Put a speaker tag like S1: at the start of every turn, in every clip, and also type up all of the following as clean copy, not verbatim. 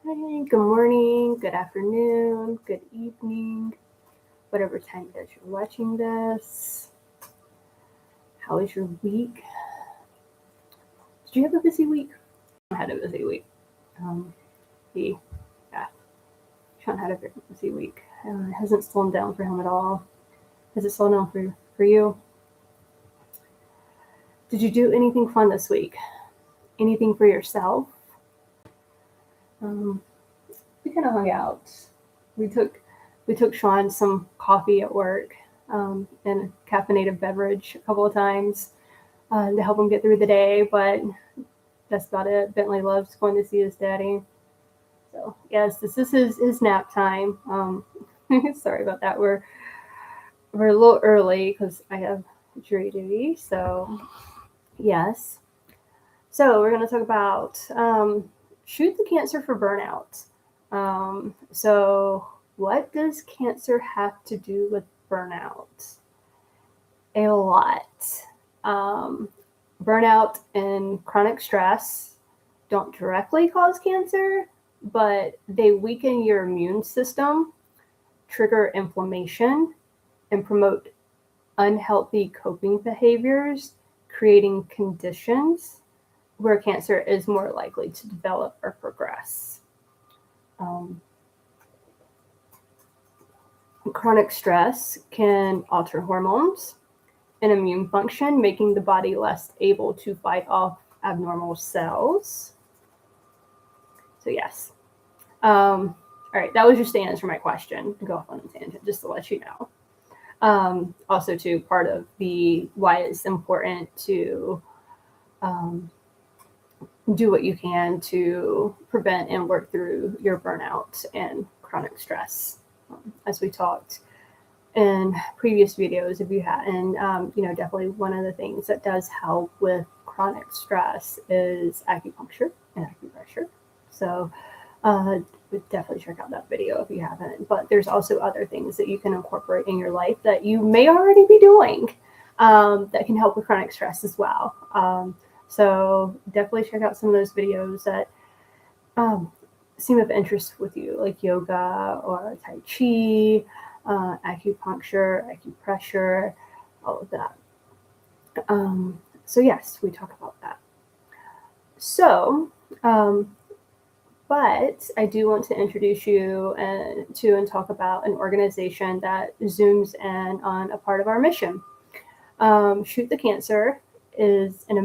S1: Hi, good morning, good afternoon, good evening, whatever time it is you're watching this. How was your week? Did you have a busy week? I had a busy week. Um, he, yeah, Sean had a very busy week. It hasn't slowed down for him at all. Has it slowed down for you? Did you do anything fun this week? Anything for yourself? Um, we kind of hung out. We took we took Sean some coffee at work and a caffeinated beverage a couple of times to help him get through the day. But that's about it. Bentley loves going to see his daddy. So yes, this is his nap time. Sorry about that. We're a little early because I have jury duty. So yes. So we're going to talk about shoot the cancer for burnout. So what does cancer have to do with burnout? A lot. Um, Burnout and chronic stress don't directly cause cancer, but they weaken your immune system, trigger inflammation, and promote unhealthy coping behaviors, creating conditions where cancer is more likely to develop or progress. Um, Chronic stress can alter hormones and immune function, making the body less able to fight off abnormal cells. So, yes. All right, that was just to answer my question. Go off on a tangent just to let you know. Also, too, part of the why it's important to um, do what you can to prevent and work through your burnout and chronic stress, as we talked in previous videos. If you hadn't, definitely one of the things that does help with chronic stress is acupuncture and acupressure. So definitely check out that video if you haven't. But there's also other things that you can incorporate in your life that you may already be doing that can help with chronic stress as well. So definitely check out some of those videos that seem of interest with you, like yoga or Tai Chi, acupuncture, acupressure, all of that. So yes, we talk about that. So, but I do want to introduce you and talk about an organization that zooms in on a part of our mission. Shoot the Cancer is an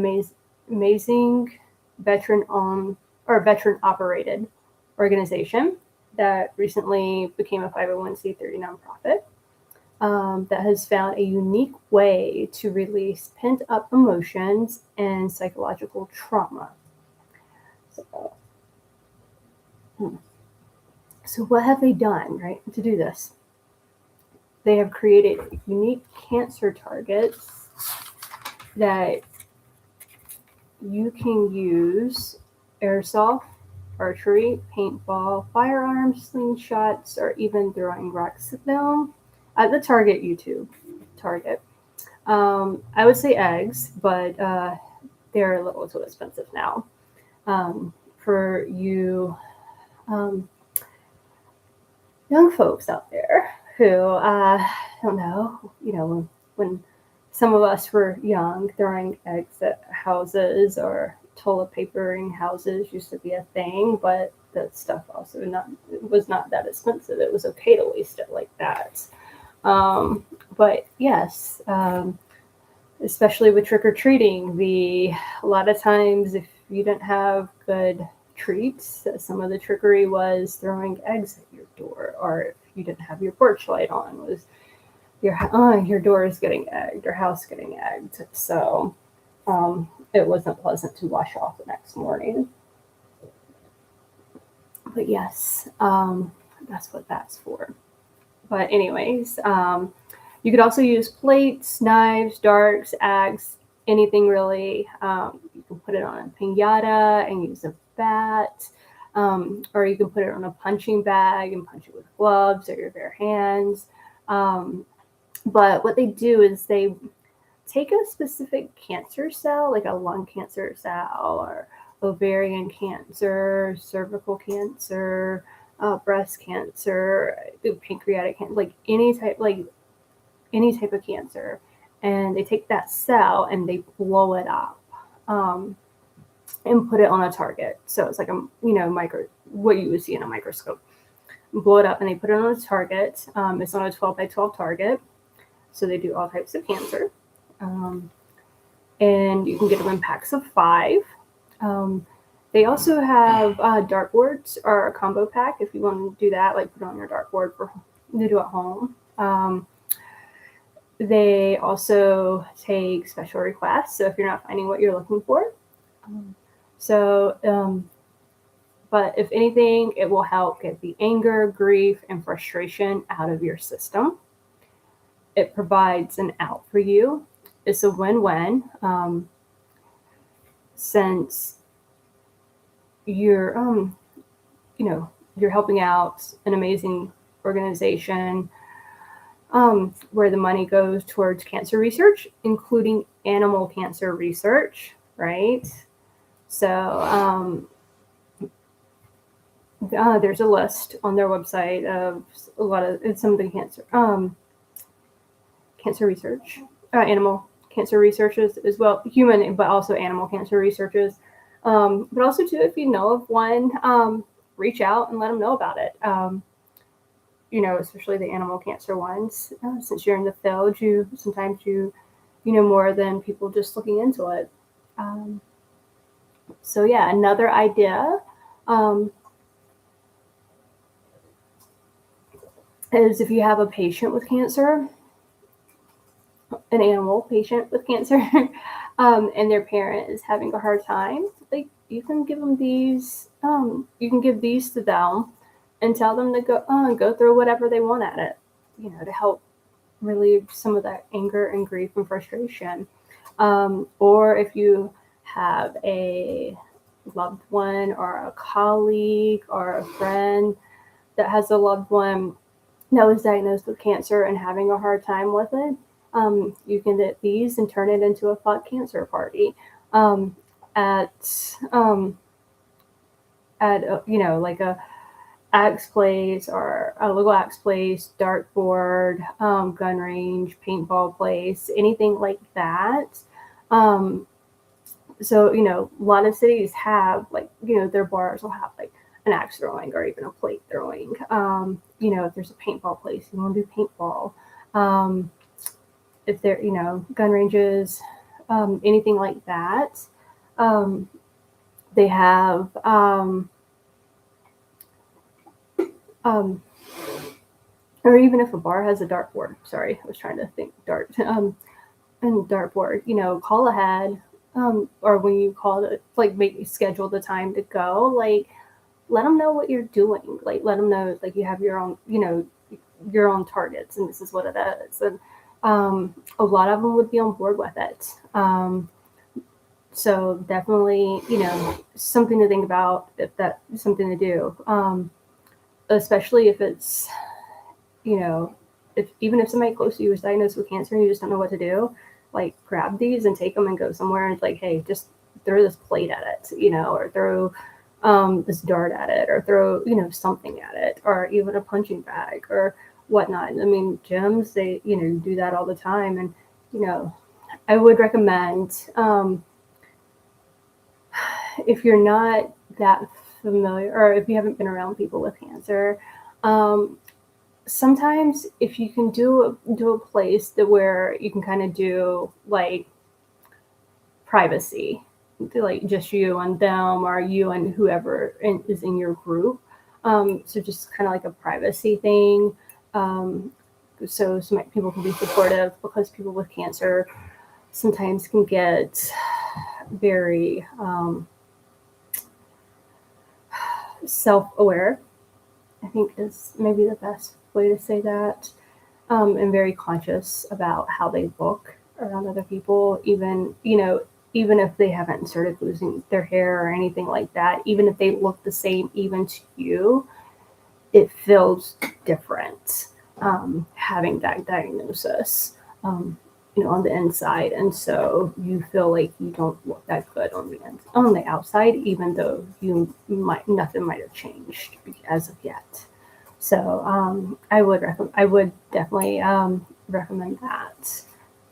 S1: amazing veteran-owned or veteran-operated organization that recently became a 501c3 nonprofit that has found a unique way to release pent-up emotions and psychological trauma. So, so what have they done, right, to do this? They have created unique cancer targets that you can use airsoft, archery, paintball, firearms, slingshots, or even throwing rocks at them at the target YouTube target. I would say eggs, but they're a little too expensive now. For you um, young folks out there who don't know, when some of us were young, throwing eggs at houses or toilet papering houses used to be a thing, but that stuff also was not that expensive. It was okay to waste it like that. But yes, especially with trick or treating, a lot of times if you didn't have good treats, some of the trickery was throwing eggs at your door, or if you didn't have your porch light on, was your door is getting egged, your house getting egged. So it wasn't pleasant to wash off the next morning. But yes, that's what that's for. But anyways, you could also use plates, knives, darts, axe, anything really. You can put it on a pinata and use a bat, or you can put it on a punching bag and punch it with gloves or your bare hands. But what they do is they take a specific cancer cell, like a lung cancer cell or ovarian cancer, cervical cancer, breast cancer, pancreatic cancer, like any type of cancer. And they take that cell and they blow it up and put it on a target. So it's like what you would see in a microscope. Blow it up and they put it on a target. It's on a 12 by 12 target. So they do all types of cancer. And you can get them in packs of 5. They also have dartboards or a combo pack if you want to do that, like put it on your dartboard to do at home. They also take special requests, so if you're not finding what you're looking for. But if anything, it will help get the anger, grief, and frustration out of your system. It provides an out for you. It's a win-win, since you're helping out an amazing organization where the money goes towards cancer research, including animal cancer research, right? So there's a list on their website of some of the cancer research, animal cancer researches as well, human, but also animal cancer researches. But also too, if you know of one, reach out and let them know about it. Especially the animal cancer ones, since you're in the field, sometimes you know more than people just looking into it. So yeah, another idea is if you have a patient with cancer, an animal patient with cancer, and their parent is having a hard time, like you can give them these. You can give these to them and tell them to go through whatever they want at it, to help relieve some of that anger and grief and frustration. Or if you have a loved one or a colleague or a friend that has a loved one that was diagnosed with cancer and having a hard time with it, you can get these and turn it into a fun cancer party at like a axe place or a little axe place, dartboard, gun range, paintball place, anything like that. So, a lot of cities have their bars will have like an axe throwing or even a plate throwing. If there's a paintball place, you want to do paintball. If they're, gun ranges, anything like that. They have, or even if a bar has a dartboard, sorry, I was trying to think and dartboard, call ahead, or when you call it, schedule the time to go, let them know what you're doing, let them know, you have your own, your own targets, and this is what it is. And a lot of them would be on board with it. So definitely, something to think about, if that's something to do. Especially if it's, even if somebody close to you is diagnosed with cancer and you just don't know what to do, grab these and take them and go somewhere and it's hey, just throw this plate at it, or throw this dart at it, or throw, something at it, or even a punching bag or whatnot. I mean, gyms, they, do that all the time. And, I would recommend, if you're not that familiar, or if you haven't been around people with cancer, sometimes if you can do a place where you can kind of do privacy, just you and them, or you and whoever is in your group. So just kind of a privacy thing. So some people can be supportive, because people with cancer sometimes can get very self-aware, I think is maybe the best way to say that, and very conscious about how they look around other people, even if they haven't started losing their hair or anything like that, even if they look the same, even to you, it feels different having that diagnosis. on the inside, and so you feel like you don't look that good on the outside, even though nothing might have changed as of yet. So I would definitely recommend that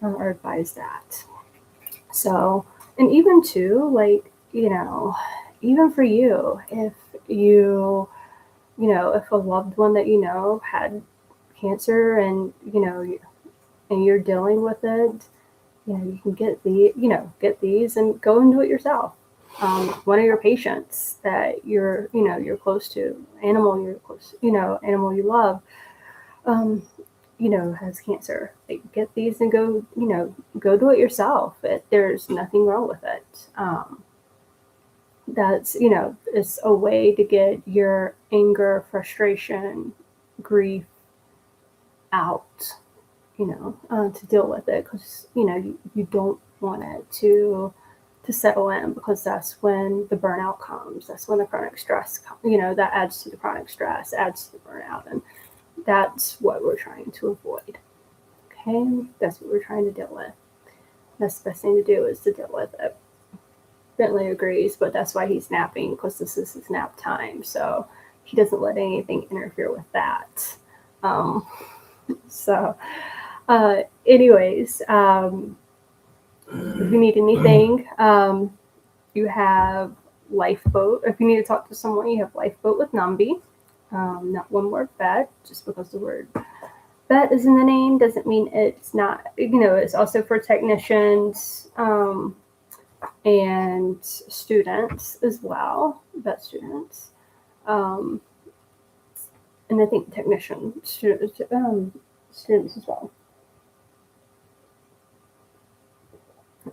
S1: or advise that. So, and even too, like, even for you, if if a loved one that had cancer, and and you're dealing with it, you can get these and go and do it yourself. One of your patients that you're close to, animal you love, has cancer. Like, get these and go do it yourself. There's nothing wrong with it. That's, it's a way to get your anger, frustration, grief out, to deal with it, because, you don't want it to settle in, because that's when the burnout comes. That's when the chronic stress comes, that adds to the chronic stress, adds to the burnout. And that's what we're trying to avoid. Okay, that's what we're trying to deal with. That's the best thing to do, is to deal with it. Bentley agrees, but that's why he's napping, because this is his nap time. So he doesn't let anything interfere with that. Anyways, if you need anything, you have Lifeboat. If you need to talk to someone, you have Lifeboat with NOMV. Not one word vet, just because the word vet is in the name doesn't mean it's not, it's also for technicians and students as well, vet students. And I think students as well.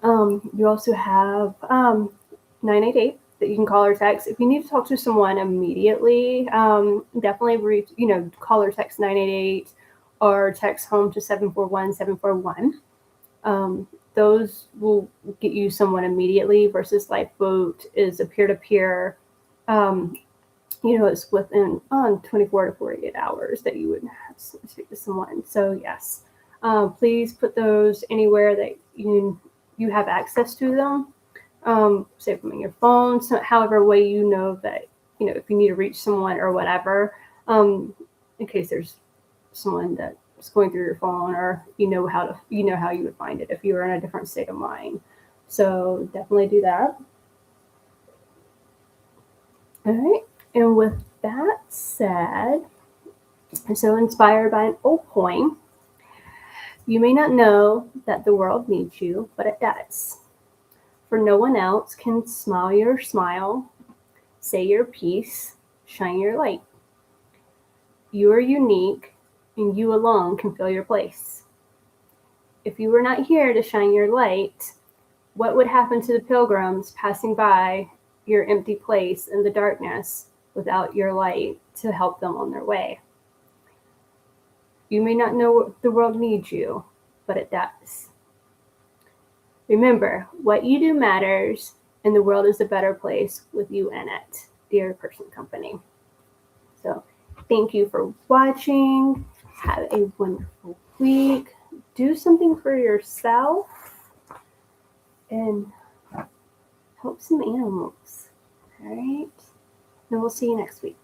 S1: You also have 988 that you can call or text. If you need to talk to someone immediately, definitely call or text 988, or text home to 741-741. Those will get you someone immediately, versus Lifeboat is a peer-to-peer. It's within 24 to 48 hours that you would have to speak to someone. So yes, please put those anywhere that you have access to them. Save them in your phone, so however way that if you need to reach someone or whatever, in case there's someone that's going through your phone, or how you would find it if you were in a different state of mind. So definitely do that. All right, and with that said, I'm so inspired by an old poem. You may not know that the world needs you, but it does. For no one else can smile your smile, say your piece, shine your light. You are unique, and you alone can fill your place. If you were not here to shine your light, what would happen to the pilgrims passing by your empty place in the darkness without your light to help them on their way? You may not know the world needs you, but it does. Remember, what you do matters, and the world is a better place with you in it. Dear Person Company. So thank you for watching. Have a wonderful week. Do something for yourself and help some animals. All right. And we'll see you next week.